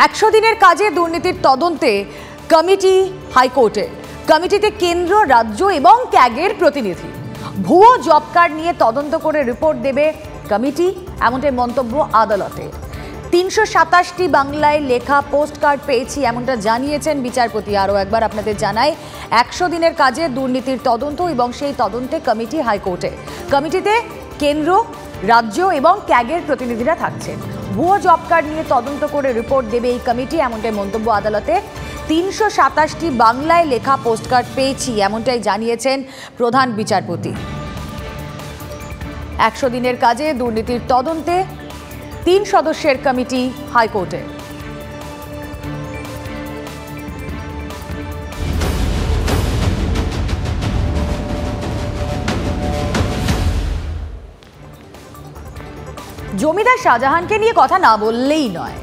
100 দিনের কাজে দুর্নীতির তদন্তে কমিটি হাইকোর্টে। কমিটিতে কেন্দ্র, রাজ্য এবং ক্যাগের প্রতিনিধি। ভুয়ো জব কার্ড নিয়ে তদন্ত করে রিপোর্ট দেবে কমিটি, এমনটাই মন্তব্য আদালতে। 327টি বাংলায় লেখা পোস্ট কার্ড পেয়েছি, এমনটা জানিয়েছেন বিচারপতি। আরও একবার আপনাদের জানাই, 100 দিনের কাজে দুর্নীতির তদন্ত এবং সেই তদন্তে কমিটি হাইকোর্টে। কমিটিতে কেন্দ্র, রাজ্য এবং ক্যাগের প্রতিনিধিরা থাকছেন। ভুয়ো জব কার্ড নিয়ে তদন্ত করে রিপোর্ট দেবে এই কমিটি, এমনটাই মন্তব্য আদালতে। 327টি বাংলায় লেখা পোস্টকার্ড পেয়েছি, এমনটাই জানিয়েছেন প্রধান বিচারপতি। 100 দিনের কাজে দুর্নীতির তদন্তে 3 সদস্যের কমিটি হাইকোর্টে। জমিদার শাহজাহানকে নিয়ে কথা না বললেই নয়।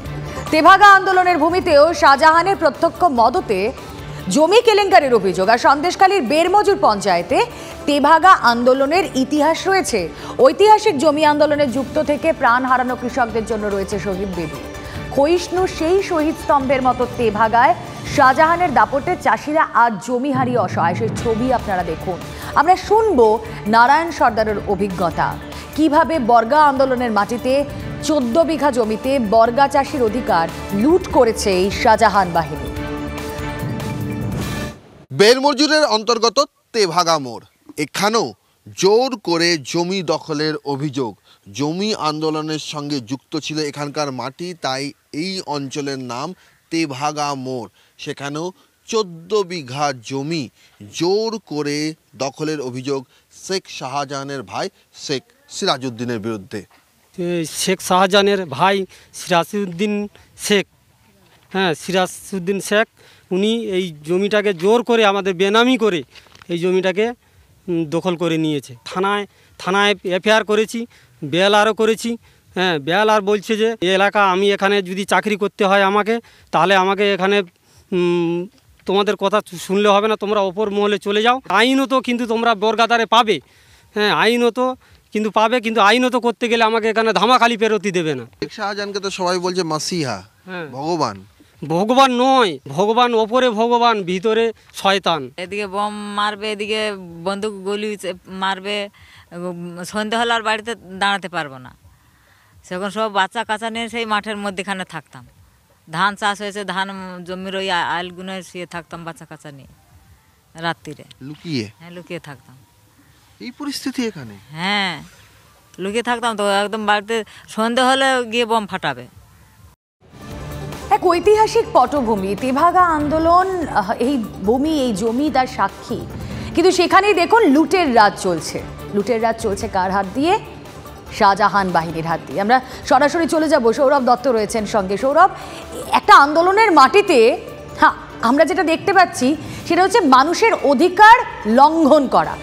তেভাগা আন্দোলনের ভূমিতেও শাহজাহানের প্রত্যক্ষ মদতে জমি কেলেঙ্কারির অভিযোগ। আর সন্দেশখালীর বেরমজুর পঞ্চায়েতে তেভাগা আন্দোলনের ইতিহাস রয়েছে। ঐতিহাসিক জমি আন্দোলনে যুক্ত থেকে প্রাণ হারানো কৃষকদের জন্য রয়েছে শহীদ বেদি। ক্ষয়িষ্ণু সেই শহীদ স্তম্ভের মতো তেভাগায় শাহজাহানের দাপটে চাষিরা আজ জমি হারিয়ে অসহায়। সেই ছবি আপনারা দেখুন। আমরা শুনবো নারায়ণ সর্দারের অভিজ্ঞতা, কিভাবে বর্গা আন্দোলনের মাটিতে 14 বিঘা জমিতে বর্গা চাষির অধিকার লুট করেছে এই শাহজাহান বাহিনী। বেরমজুরের অন্তর্গত তেভাগা মোড়, এখানেও জোর করে জমি দখলের অভিযোগ। জমি আন্দোলনের সঙ্গে যুক্ত ছিল এখানকার মাটি, তাই এই অঞ্চলের নাম তেভাগা মোড়। সেখানেও 14 বিঘা জমি জোর করে দখলের অভিযোগ শেখ শাহজাহানের ভাই শেখ সিরাজউদ্দিনের বিরুদ্ধে। শেখ শাহজাহানের ভাই সিরাজউদ্দিন শেখ, সিরাজউদ্দিন শেখ, উনি এই জমিটাকে জোর করে আমাদের বেনামি করে এই জমিটাকে দখল করে নিয়েছে। থানায় এফআইআর করেছি, বেএলআরও করেছি। বেএলআর বলছে যে এই এলাকা, আমি এখানে যদি চাকরি করতে হয় আমাকে, তাহলে আমাকে এখানে তোমাদের কথা শুনলে হবে না, তোমরা ওপর মহলে চলে যাও। আইনত কিন্তু তোমরা বর্গাদারে পাবে, আইনত কিন্তু পাবে, কিন্তু আইনত করতে গেলে আমাকে এখানে ধামাখালি পেরোতে দেবে না। শেখ শাহজাহানকে তো সবাই বলছে মাসিহা, ভগবান। ভগবান নয়, ভগবান ওপরে, ভগবান ভিতরে শয়তান। এদিকে বোম মারবে, এদিকে বন্দুক গুলি মারবে, সন্ধে হলে আর বাড়িতে দাঁড়াতে পারবো না। সেখন সব বাচ্চা কাচ্চা নিয়ে সেই মাঠের মধ্যেখানে থাকতাম। ধান চাষ হয়েছে, ধান জমির ওই আইলগুনে শুয়ে থাকতাম বাচ্চা কাচ্চা নিয়ে রাত্রিরে লুকিয়ে। লুকিয়ে থাকতাম। এই পরিস্থিতি এখানে? লুকিয়ে থাকতাম তো একদম। বাড়িতে সন্ধে হলে গিয়ে বোম ফাটাবে। এক ঐতিহাসিক পটভূমি তেভাগা আন্দোলন, এই ভূমি, এই জমি তার সাক্ষী। কিন্তু সেখানেই দেখুন লুটের রাজ চলছে। লুটের রাজ চলছে কার হাত দিয়ে? শাহজাহান বাহিনীর হাত দিয়ে। আমরা সরাসরি চলে যাব, সৌরভ দত্ত রয়েছেন সঙ্গে। সৌরভ, একটা আন্দোলনের মাটিতে আমরা যেটা দেখতে পাচ্ছি সেটা হচ্ছে মানুষের অধিকার লঙ্ঘন করা।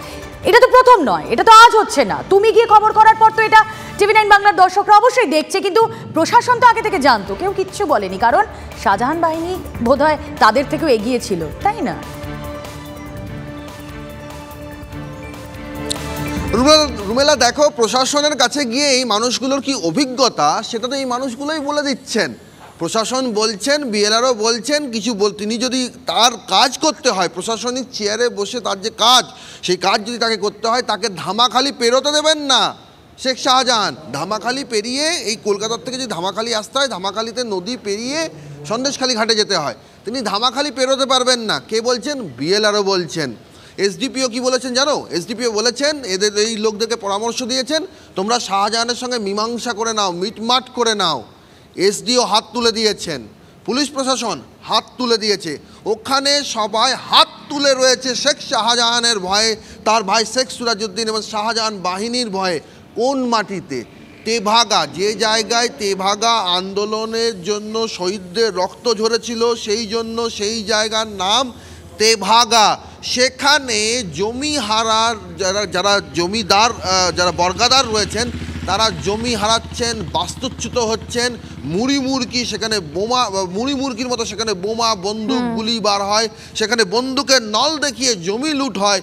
এটা তো প্রথম নয়, এটা তো আজ হচ্ছে না। তুমি গিয়ে খবর করার পর তো এটা TV9 বাংলার দর্শকরা অবশ্যই দেখছে, কিন্তু প্রশাসন তো আগে থেকে জানতো, কেউ কিচ্ছু বলেনি। কারণ শাহজাহান বাহিনী বোধহয় তাদের থেকেও এগিয়ে ছিল, তাই না? রুমেলা, দেখো প্রশাসনের কাছে গিয়ে এই মানুষগুলোর কি অভিজ্ঞতা সেটা তো এই মানুষগুলোই বলে দিচ্ছেন। প্রশাসন বলছেন, বিএলআরও বলছেন, তিনি যদি তার কাজ করতে হয়, প্রশাসনিক চেয়ারে বসে তার যে কাজ, সেই কাজ যদি তাকে করতে হয়, তাকে ধামাখালি পেরোতে দেবেন না। শেখ শাহজাহান ধামাখালি পেরিয়ে, এই কলকাতার থেকে যদি ধামাখালি আসতে হয়, ধামাখালিতে নদী পেরিয়ে সন্দেশখালী ঘাটে যেতে হয়, তিনি ধামাখালি পেরোতে পারবেন না। কে বলছেন? বিএলআরও বলছেন। এসডিপিও কি বলেছেন জানো? এসডিপিও বলেছেন, এদের এই লোকদেরকে পরামর্শ দিয়েছেন, তোমরা শাহজাহানের সঙ্গে মীমাংসা করে নাও, মিটমাট করে নাও। এসডিও হাত তুলে দিয়েছেন, পুলিশ প্রশাসন হাত তুলে দিয়েছে। ওখানে সবাই হাত তুলে রয়েছে শেখ শাহজাহানের ভয়ে, তার ভাই শেখ সিরাজউদ্দিন এবং শাহজাহান বাহিনীর ভয়ে। কোন মাটিতে? তেভাগা, যে জায়গায় তেভাগা আন্দোলনের জন্য শহীদদের রক্ত ঝরেছিল, সেই জন্য সেই জায়গার নাম তেভাগা। সেখানে জমি হারার যারা জমিদার, যারা বর্গাদার রয়েছেন, তারা জমি হারাচ্ছেন, বাস্তুচ্যুত হচ্ছেন। মুড়ি মুরগির মতো সেখানে বোমা, বন্দুক, গুলি বার হয়। সেখানে বন্দুকের নল দেখিয়ে জমি লুট হয়।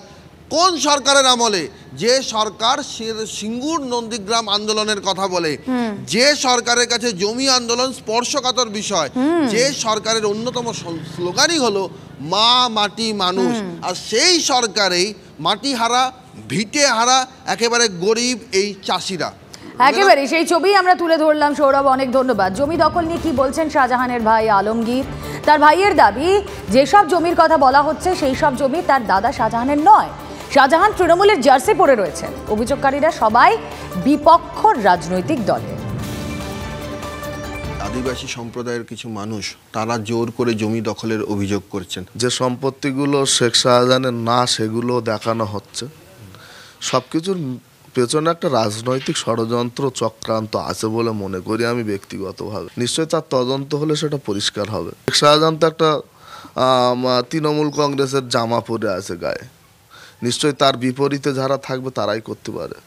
কোন সরকারের আমলে? যে সরকার সিঙ্গুর নন্দীগ্রাম আন্দোলনের কথা বলে, যে সরকারের কাছে জমি আন্দোলন স্পর্শকাতর বিষয়, যে সরকারের অন্যতম স্লোগানই হলো মা মাটি মানুষ, আর সেই সরকারেই মাটি হারা, ভিটে হারা, একেবারে গরিব এই চাষিরা। একেবারে সেই ছবি আমরা তুলে ধরলাম। সৌরভ, অনেক ধন্যবাদ। জমি দখল নিয়ে কি বলছেন শাহজাহানের ভাই আলমগীর? তার ভাইয়ের দাবি, যেসব জমির কথা বলা হচ্ছে সেই সব জমি তার দাদা শাহজাহানের নয়। শাহজাহান তৃণমূলের জার্সি পরে রয়েছেন। অভিযোগকারীরা সবাই বিপক্ষ রাজনৈতিক দলে। আদিবাসী সম্প্রদায়ের কিছু মানুষ তারা জোর করে জমি দখলের অভিযোগ করছেন। যে সম্পত্তিগুলো শেখ শাহজাহানের না, সেগুলো দেখানো হচ্ছে। সব কিছুর পেছনে একটা রাজনৈতিক ষড়যন্ত্র চক্রান্ত আছে বলে মনে করি আমি ব্যক্তিগতভাবে। নিশ্চয়ই তার তদন্ত হলে সেটা পরিষ্কার হবে। শেখ শাহজাহান তো একটা তৃণমূল কংগ্রেসের জামা পরে আছে গায়ে, নিশ্চয়ই তার বিপরীতে যারা থাকবে তারাই করতে পারে।